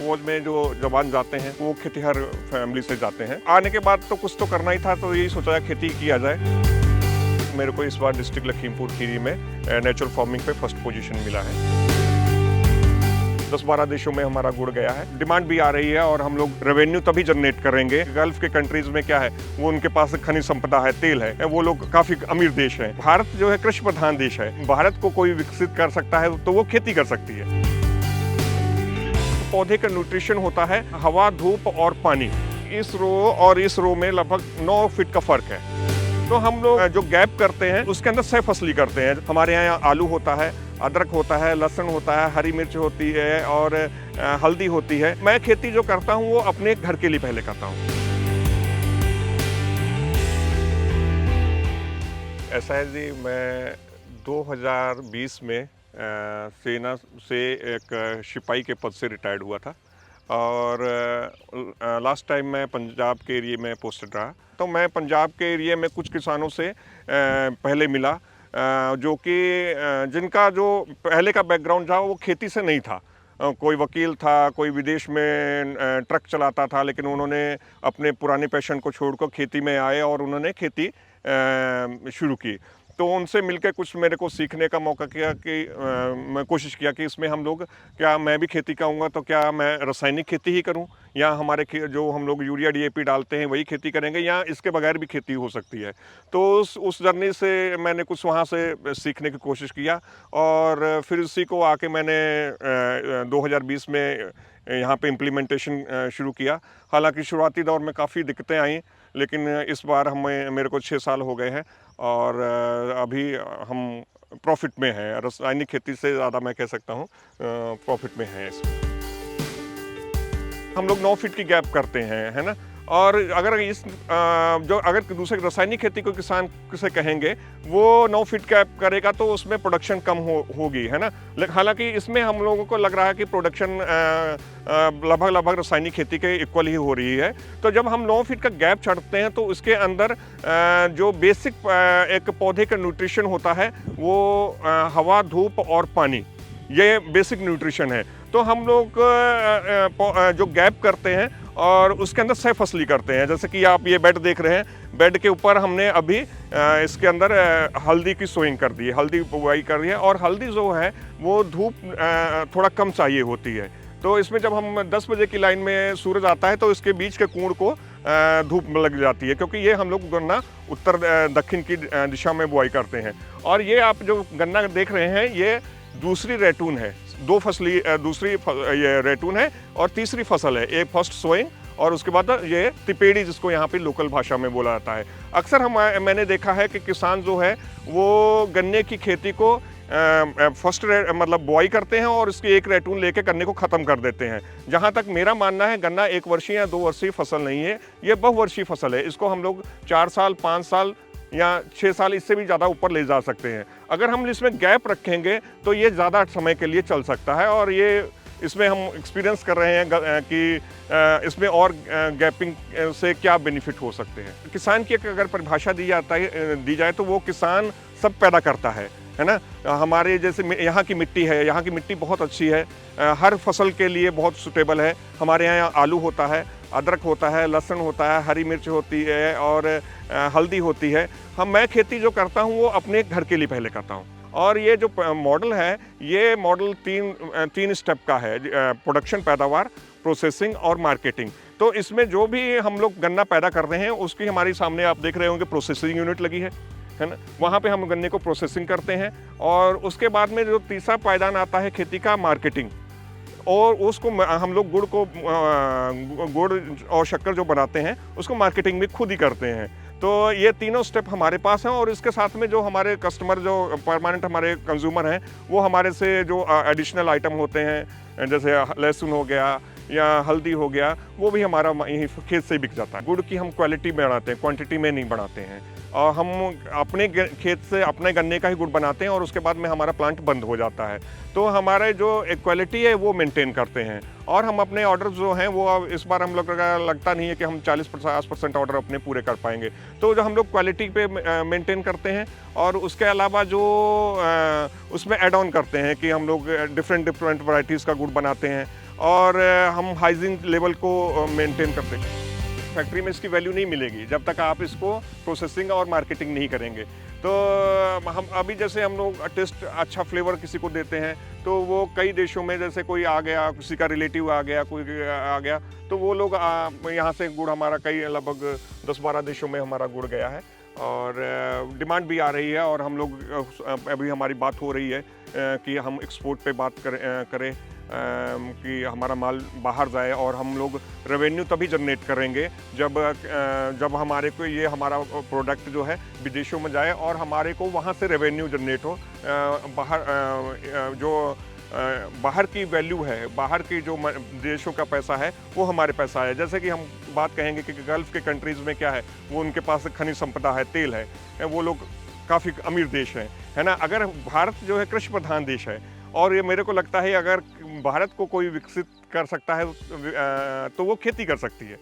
फौज में जो जवान जाते हैं वो खेतिहर फैमिली से जाते हैं। आने के बाद तो कुछ तो करना ही था, तो यही सोचा खेती किया जाए। मेरे को इस बार डिस्ट्रिक्ट लखीमपुर खीरी में नेचुरल फार्मिंग पे फर्स्ट पोजीशन मिला है। 10-12 देशों में हमारा गुड़ गया है। डिमांड भी आ रही है और हम लोग रेवेन्यू तभी जनरेट करेंगे। गल्फ के कंट्रीज में क्या है, वो उनके पास खनिज संपदा है, तेल है, वो लोग काफी अमीर देश है। भारत जो है कृषि प्रधान देश है। भारत को कोई विकसित कर सकता है तो वो खेती कर सकती है। पौधे का न्यूट्रिशन होता है हवा, धूप और पानी। इस रो और इस रो में लगभग 9 फीट का फर्क है। तो हम लोग जो गैप करते हैं उसके अंदर सह फसली करते हैं। हमारे यहाँ आलू होता है, अदरक होता है, लहसुन होता है, हरी मिर्च होती है और हल्दी होती है। मैं खेती जो करता हूँ वो अपने घर के लिए पहले करता हूँ। ऐसा है जी, मैं 2020 में सेना से एक सिपाही के पद से रिटायर्ड हुआ था और लास्ट टाइम मैं पंजाब के एरिया में पोस्टेड रहा। तो मैं पंजाब के एरिया में कुछ किसानों से पहले मिला जो कि जिनका जो पहले का बैकग्राउंड था वो खेती से नहीं था। कोई वकील था, कोई विदेश में ट्रक चलाता था, लेकिन उन्होंने अपने पुराने पैशन को छोड़कर खेती में आए और उन्होंने खेती शुरू की। तो उनसे मिलकर कुछ मेरे को सीखने का मौका किया कि मैं कोशिश किया कि इसमें हम लोग, क्या मैं भी खेती करूँगा तो क्या मैं रासायनिक खेती ही करूँ या हमारे जो हम लोग यूरिया डीएपी डालते हैं वही खेती करेंगे या इसके बगैर भी खेती हो सकती है। तो उस जर्नी से मैंने कुछ वहाँ से सीखने की कोशिश किया और फिर उसी को आके मैंने 2020 में यहाँ पे इम्प्लीमेंटेशन शुरू किया। हालांकि शुरुआती दौर में काफ़ी दिक्कतें आई, लेकिन इस बार मेरे को 6 साल हो गए हैं और अभी हम प्रॉफिट में हैं। रासायनिक खेती से ज़्यादा मैं कह सकता हूँ प्रॉफिट में हैं इसमें। हम लोग 9 फीट की गैप करते हैं, है ना। और अगर अगर दूसरे रासायनिक खेती को किसान से कहेंगे वो 9 फीट गैप करेगा तो उसमें प्रोडक्शन कम होगी, है ना। हालांकि इसमें हम लोगों को लग रहा है कि प्रोडक्शन लगभग रासायनिक खेती के इक्वल ही हो रही है। तो जब हम 9 फीट का गैप छोड़ते हैं तो उसके अंदर जो बेसिक एक पौधे का न्यूट्रिशन होता है वो हवा, धूप और पानी, ये बेसिक न्यूट्रिशन है। तो हम लोग जो गैप करते हैं और उसके अंदर सह फसली करते हैं। जैसे कि आप ये बेड देख रहे हैं, बेड के ऊपर हमने अभी इसके अंदर हल्दी की सोइंग कर दी है, हल्दी बुआई कर दी है। और हल्दी जो है वो धूप थोड़ा कम चाहिए होती है। तो इसमें जब हम 10 बजे की लाइन में सूरज आता है तो इसके बीच के कोण को धूप लग जाती है, क्योंकि ये हम लोग गन्ना उत्तर दक्षिण की दिशा में बुआई करते हैं। और ये आप जो गन्ना देख रहे हैं ये दूसरी रैटून है। 2 फसली दूसरी ये रैटून है और तीसरी फसल है। एक फर्स्ट सोइंग और उसके बाद ये तिपेड़ी, जिसको यहाँ पे लोकल भाषा में बोला जाता है। अक्सर मैंने देखा है कि किसान जो है वो गन्ने की खेती को फर्स्ट मतलब बुआई करते हैं और इसकी एक रैटून लेके गन्ने को ख़त्म कर देते हैं। जहाँ तक मेरा मानना है, गन्ना 1 वर्षीय या 2 वर्षीय फसल नहीं है, ये बहुवर्षीय फसल है। इसको हम लोग 4 साल, 5 साल या 6 साल, इससे भी ज़्यादा ऊपर ले जा सकते हैं। अगर हम इसमें गैप रखेंगे तो ये ज़्यादा समय के लिए चल सकता है। और ये इसमें हम एक्सपीरियंस कर रहे हैं कि इसमें और गैपिंग से क्या बेनिफिट हो सकते हैं। किसान की अगर परिभाषा दी जाए तो वो किसान सब पैदा करता है ना। हमारे जैसे यहाँ की मिट्टी है, यहाँ की मिट्टी बहुत अच्छी है, हर फसल के लिए बहुत सूटेबल है। हमारे यहाँ आलू होता है, अदरक होता है, लहसुन होता है, हरी मिर्च होती है और हल्दी होती है। मैं खेती जो करता हूँ वो अपने घर के लिए पहले करता हूँ। और ये जो मॉडल है, ये मॉडल 3 स्टेप का है: प्रोडक्शन, पैदावार, प्रोसेसिंग और मार्केटिंग। तो इसमें जो भी हम लोग गन्ना पैदा कर रहे हैं उसकी हमारे सामने आप देख रहे होंगे प्रोसेसिंग यूनिट लगी है ना। वहाँ पे हम गन्ने को प्रोसेसिंग करते हैं और उसके बाद में जो तीसरा पायदान आता है खेती का, मार्केटिंग। और उसको हम लोग गुड़ और शक्कर जो बनाते हैं उसको मार्केटिंग भी खुद ही करते हैं। तो ये तीनों स्टेप हमारे पास हैं। और इसके साथ में जो हमारे कस्टमर, जो परमानेंट हमारे कंज्यूमर हैं, वो हमारे से जो एडिशनल आइटम होते हैं, जैसे लहसुन हो गया या हल्दी हो गया, वो भी हमारा यहीं खेत से ही बिक जाता है। गुड़ की हम क्वालिटी में बनाते हैं, क्वांटिटी में नहीं बनाते हैं। और हम अपने खेत से अपने गन्ने का ही गुड़ बनाते हैं और उसके बाद में हमारा प्लांट बंद हो जाता है। तो हमारे जो क्वालिटी है वो मेंटेन करते हैं और हम अपने ऑर्डर जो हैं वो अब इस बार हम लोग का लगता नहीं है कि हम 40-50% ऑर्डर अपने पूरे कर पाएंगे। तो जो हम लोग क्वालिटी पे मेंटेन करते हैं और उसके अलावा जो उसमें ऐड ऑन करते हैं कि हम लोग डिफरेंट वैरायटीज़ का गुड़ बनाते हैं और हम हाइजीन लेवल को मेंटेन करते हैं। फैक्ट्री में इसकी वैल्यू नहीं मिलेगी जब तक आप इसको प्रोसेसिंग और मार्केटिंग नहीं करेंगे। तो हम अभी जैसे हम लोग टेस्ट अच्छा फ्लेवर किसी को देते हैं तो वो कई देशों में जैसे कोई आ गया, किसी का रिलेटिव आ गया, कोई आ गया, तो वो लोग यहाँ से गुड़ हमारा कई लगभग 10-12 देशों में हमारा गुड़ गया है और डिमांड भी आ रही है और हम लोग अभी हमारी बात हो रही है कि हम एक्सपोर्ट पे बात करें कि हमारा माल बाहर जाए और हम लोग रेवेन्यू तभी जनरेट करेंगे जब हमारे को ये हमारा प्रोडक्ट जो है विदेशों में जाए और हमारे को वहाँ से रेवेन्यू जनरेट हो। बाहर की वैल्यू है, बाहर की जो देशों का पैसा है वो हमारे पैसा है। जैसे कि हम बात कहेंगे कि गल्फ़ के कंट्रीज़ में क्या है, वो उनके पास खनिज संपदा है, तेल है, वो लोग काफ़ी अमीर देश हैं, है ना। अगर भारत जो है कृषि प्रधान देश है और ये मेरे को लगता है अगर भारत को कोई विकसित कर सकता है तो वो खेती कर सकती है।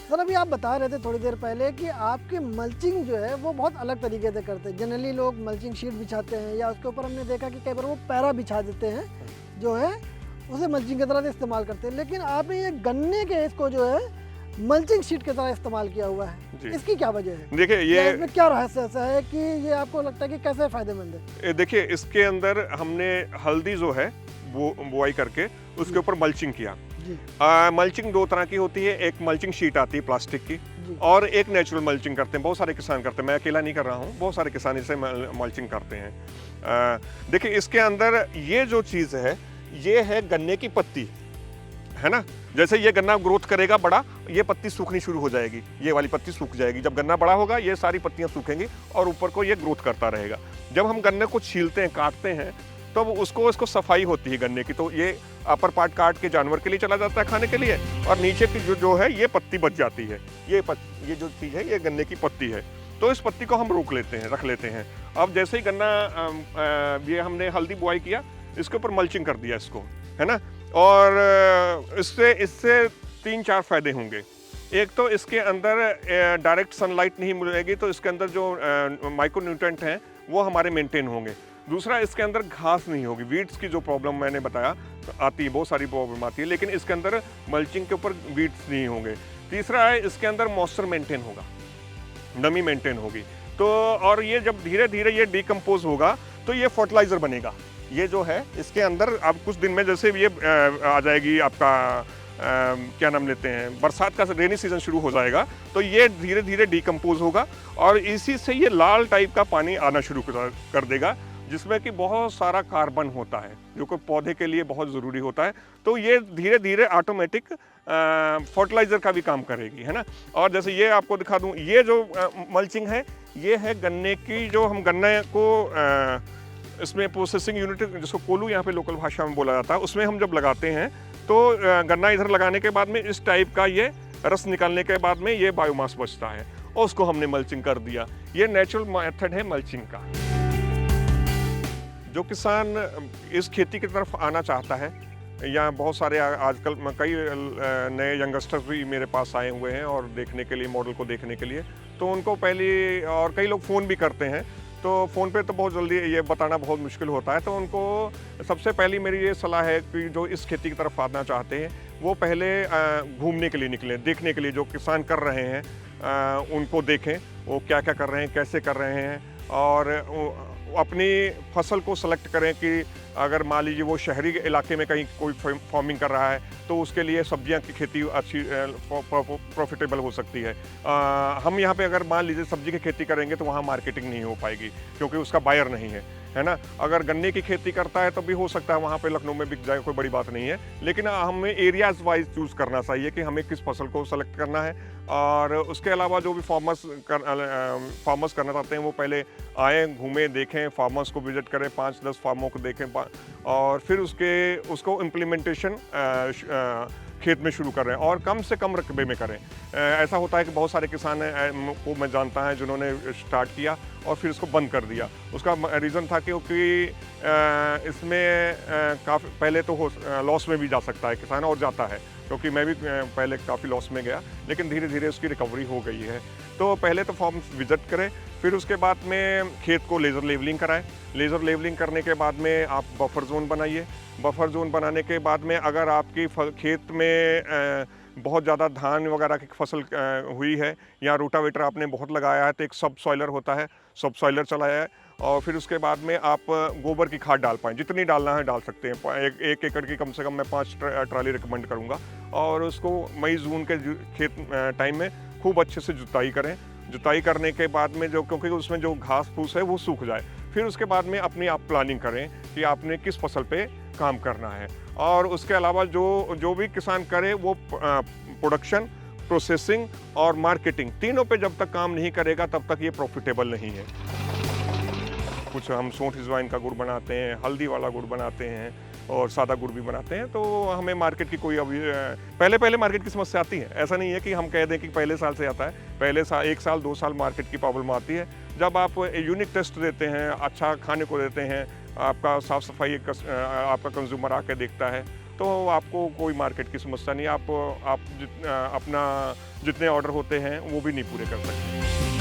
सर अभी आप बता रहे थे थोड़ी देर पहले कि आपकी मल्चिंग जो है वो बहुत अलग तरीके से करते हैं। जनरली लोग मल्चिंग शीट बिछाते हैं या उसके ऊपर हमने देखा कि कई बार वो पैरा बिछा देते हैं जो है उसे मल्चिंग की तरह से इस्तेमाल करते हैं, लेकिन आपने ये गन्ने के इसको जो है मल्चिंग शीट की तरह इस्तेमाल किया हुआ है। इसकी क्या वजह है? देखिए ये इसमें क्या रहस्य ऐसा है कि ये आपको लगता है कि कैसे फायदेमंद है? देखिए इसके अंदर हमने हल्दी जो है वो बुआई करके उसके ऊपर मल्चिंग किया। मल्चिंग दो तरह की होती है, एक मल्चिंग शीट आती है प्लास्टिक की और एक नेचुरल मल्चिंग करते हैं। बहुत सारे किसान करते हैं, मैं अकेला नहीं कर रहा हूँ, बहुत सारे किसान इसे मल्चिंग करते हैं। देखिए इसके अंदर ये जो चीज़ है ये है गन्ने की पत्ती, है ना। जैसे ये गन्ना ग्रोथ करेगा बड़ा, ये पत्ती सूखनी शुरू हो जाएगी, ये वाली पत्ती सूख जाएगी। जब गन्ना बड़ा होगा ये सारी पत्तियां सूखेंगी और ऊपर को ये ग्रोथ करता रहेगा। जब हम गन्ने को छीलते हैं, काटते हैं, तो उसको सफाई होती है गन्ने की, तो ये अपर पार्ट काट के जानवर के लिए चला जाता है खाने के लिए और नीचे की जो है ये पत्ती बच जाती है। ये जो चीज़ है ये गन्ने की पत्ती है, तो इस पत्ती को हम रख लेते हैं। अब जैसे ही गन्ना ये हमने हल्दी बुआई किया, इसके ऊपर मल्चिंग कर दिया इसको, है ना। और इससे 3-4 फायदे होंगे। एक तो इसके अंदर डायरेक्ट सनलाइट नहीं मिलेगी, तो इसके अंदर जो माइक्रोन्यूट्रेंट हैं वो हमारे मेंटेन होंगे। दूसरा, इसके अंदर घास नहीं होगी, वीड्स की जो प्रॉब्लम मैंने बताया आती है, बहुत सारी प्रॉब्लम आती है, लेकिन इसके अंदर मल्चिंग के ऊपर वीड्स नहीं होंगे। तीसरा है इसके अंदर मॉइस्चर मेंटेन होगा, नमी मेंटेन होगी। तो और ये जब धीरे धीरे ये डिकम्पोज होगा तो ये फर्टिलाइजर बनेगा। ये जो है इसके अंदर अब कुछ दिन में जैसे ये आ जाएगी आपका क्या नाम लेते हैं, बरसात का रेनी सीजन शुरू हो जाएगा, तो ये धीरे धीरे डिकम्पोज होगा और इसी से ये लाल टाइप का पानी आना शुरू कर देगा, जिसमें कि बहुत सारा कार्बन होता है जो कि पौधे के लिए बहुत ज़रूरी होता है। तो ये धीरे धीरे ऑटोमेटिक फर्टिलाइज़र का भी काम करेगी, है ना। और जैसे ये आपको दिखा दूँ, ये जो मल्चिंग है ये है गन्ने की, जो हम गन्ने को इसमें प्रोसेसिंग यूनिट जिसको कोलू यहाँ पे लोकल भाषा में बोला जाता है, उसमें हम जब लगाते हैं तो गन्ना इधर लगाने के बाद में इस टाइप का ये रस निकालने के बाद में ये बायोमास बचता है और उसको हमने मल्चिंग कर दिया। ये नेचुरल मेथड है मल्चिंग का। जो किसान इस खेती की तरफ आना चाहता है, या बहुत सारे आजकल कई नए यंगस्टर्स भी मेरे पास आए हुए हैं और देखने के लिए, मॉडल को देखने के लिए, तो उनको पहले, और कई लोग फ़ोन भी करते हैं, तो फ़ोन पे तो बहुत जल्दी ये बताना बहुत मुश्किल होता है। तो उनको सबसे पहली मेरी ये सलाह है कि जो इस खेती की तरफ आना चाहते हैं वो पहले घूमने के लिए निकलें, देखने के लिए जो किसान कर रहे हैं उनको देखें, वो क्या क्या कर रहे हैं, कैसे कर रहे हैं, और अपनी फसल को सेलेक्ट करें कि अगर मान लीजिए वो शहरी इलाके में कहीं कोई फार्मिंग कर रहा है तो उसके लिए सब्जियां की खेती अच्छी प्रॉफिटेबल हो सकती है। हम यहाँ पे अगर मान लीजिए सब्जी की खेती करेंगे तो वहाँ मार्केटिंग नहीं हो पाएगी क्योंकि उसका बायर नहीं है ना। अगर गन्ने की खेती करता है तो भी हो सकता है वहाँ पे लखनऊ में बिक जाए, कोई बड़ी बात नहीं है, लेकिन हमें एरियाज वाइज चूज़ करना चाहिए कि हमें किस फसल को सेलेक्ट करना है। और उसके अलावा जो भी फार्मर्स करना चाहते हैं वो पहले आएँ, घूमें, देखें, फार्मर्स को विजिट करें, 5-10 फार्मों को देखें और फिर उसको इम्प्लीमेंटेशन खेत में शुरू कर रहे हैं और कम से कम रकबे में करें। ऐसा होता है कि बहुत सारे किसान को मैं जानता है जिन्होंने स्टार्ट किया और फिर इसको बंद कर दिया। उसका रीज़न था क्योंकि इसमें काफ़ी पहले तो लॉस में भी जा सकता है किसान, और जाता है, क्योंकि मैं भी पहले काफ़ी लॉस में गया, लेकिन धीरे धीरे उसकी रिकवरी हो गई है। तो पहले तो फार्म विजिट करें, फिर उसके बाद में खेत को लेज़र लेवलिंग कराएं। लेज़र लेवलिंग करने के बाद में आप बफर जोन बनाइए। बफर जोन बनाने के बाद में अगर आपकी खेत में बहुत ज़्यादा धान वगैरह की फसल हुई है या रोटावेटर आपने बहुत लगाया है, तो एक सब सॉइलर होता है, सब सॉइलर चलाया है। और फिर उसके बाद में आप गोबर की खाद डाल पाएँ, जितनी डालना है डाल सकते हैं। एक एकड़ की कम से कम मैं 5 ट्राली रिकमेंड करूँगा। और उसको मई जून के खेत टाइम में खूब अच्छे से जुताई करें। जुताई करने के बाद में क्योंकि उसमें जो घास फूस है वो सूख जाए, फिर उसके बाद में अपनी आप प्लानिंग करें कि आपने किस फसल पे काम करना है। और उसके अलावा जो भी किसान करे वो प्रोडक्शन, प्रोसेसिंग और मार्केटिंग, तीनों पे जब तक काम नहीं करेगा तब तक ये प्रॉफिटेबल नहीं है। कुछ हम सौंठ अजवाइन का गुड़ बनाते हैं, हल्दी वाला गुड़ बनाते हैं और सादा गुड़ भी बनाते हैं। तो हमें मार्केट की कोई अभी पहले मार्केट की समस्या आती है। ऐसा नहीं है कि हम कह दें कि पहले साल से आता है, पहले साल 1 साल 2 साल मार्केट की प्रॉब्लम आती है। जब आप यूनिक टेस्ट देते हैं, अच्छा खाने को देते हैं, आपका साफ़ सफाई आपका कंज्यूमर आके देखता है, तो आपको कोई मार्केट की समस्या नहीं। आप अपना जितने ऑर्डर होते हैं वो भी नहीं पूरे कर सकते।